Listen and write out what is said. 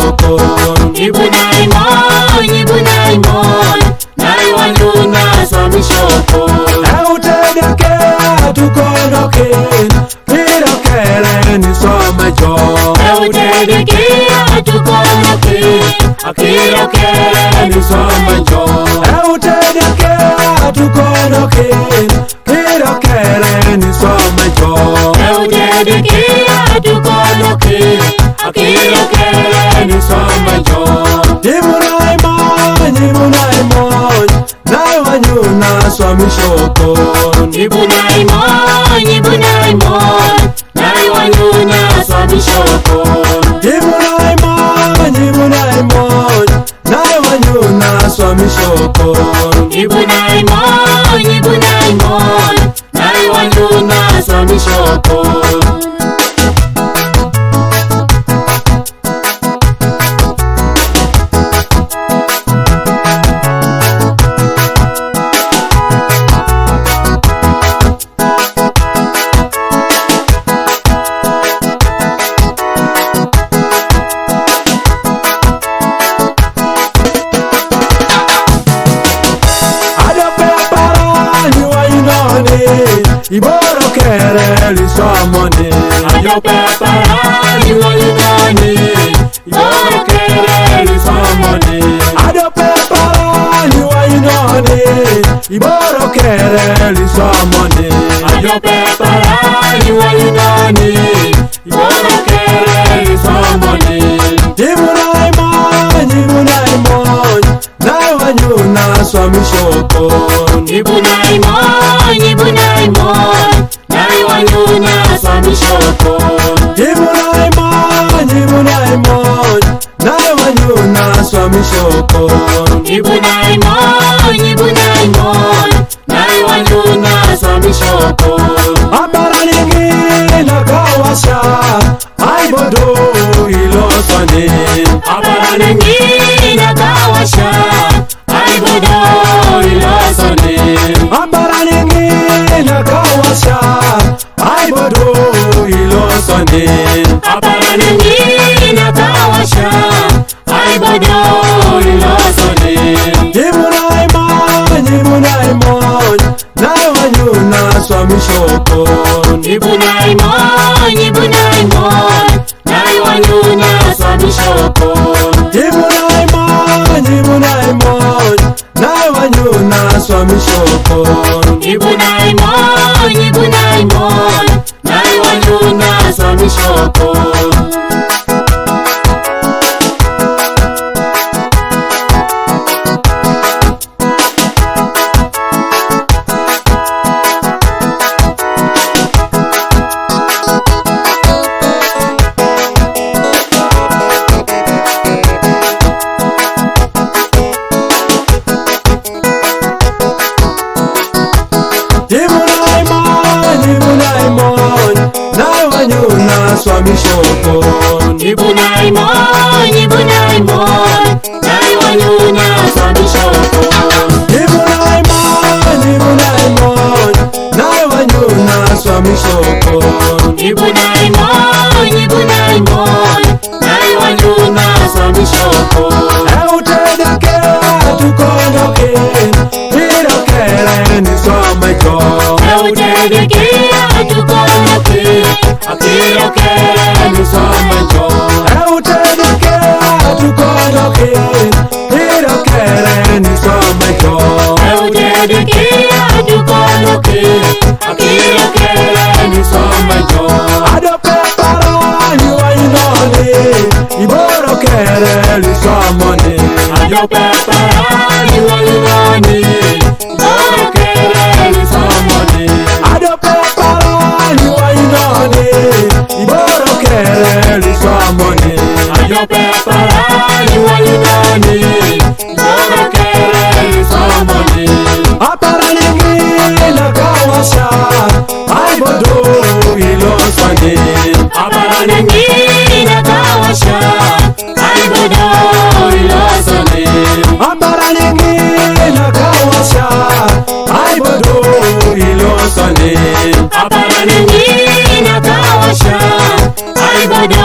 swamishoko. Ibunai mon, nai wanyuna swamishoko. Eutedeke atukonokin, kirokere ni somejo. Eutedeke atukonokin, kirokere ni somejo. Eutedeke atukonokin, kirokere ni somejo. Eutedeke atukonokin, kirokere ni somejo. Ibunai mon, nai wanyuna swamishoko. Ibunai mon, nai wanyuna swamishoko. Ibunai mon, nai wanyuna swamishoko. Ibunai mon, nai wanyuna swamishoko. Iboro kere li somone. Ayo pepara ni wanyunani. Iboro kere li somone. Ayo pepara ni wanyunani. Iboro kere li somone. Ayo pepara ni wanyunani. Iboro kere li somone. Ibunai mon, nai wanyuna swamishoko. Ibunai mon, nai wanyuna swamishoko. Ibunai mon, nai wanyuna swamishoko. Ibunai mon, nai wanyuna swamishoko. Aparanigi nakawasha, ai bodo ilosane. Aparanigi nakawasha, ai bodo ilosane. Aparanigi nakawasha, ai bodo ilosane. Aparanigi nakawasha, ai bodo ilosane. Ibunai mon, nai wanyuna swamishoko. Ibunai mon, nai wanyuna swamishoko. Ibunai mon, nai wanyuna swamishoko. Ibunai mon, nai wanyuna swamishoko. Ibunai mon, nai wanyuna swamishoko. Ibunai mon, nai wanyuna swamishoko. Ibunai mon, nai wanyuna swamishoko. Ibunai mon, nai wanyuna swamishoko. Eutedeke atukonokin, kirokere ni somejo. Eutedeke atukonokin, kirokere ni somejo. Eutedeke atukonokin, kirokere ni somejo. Eutedeke atukonokin, kirokere ni somejo. Ado pepara ni wanyunani, iboro kere li somone. Ayo pepara ni wanyunani. Iboro kere li somone. Ado pepara ni wanyunani, iboro kere li somone. Ayo pepara ni wanyunani. Iboro kere li somone. Aparanigi nakawasha, ai bodo ilosane. Aparanigi nakawasha, ai bodo ilosane. Aparanigi nakawasha, ai bodo ilosane. Aparanigi nakawasha, ai bodo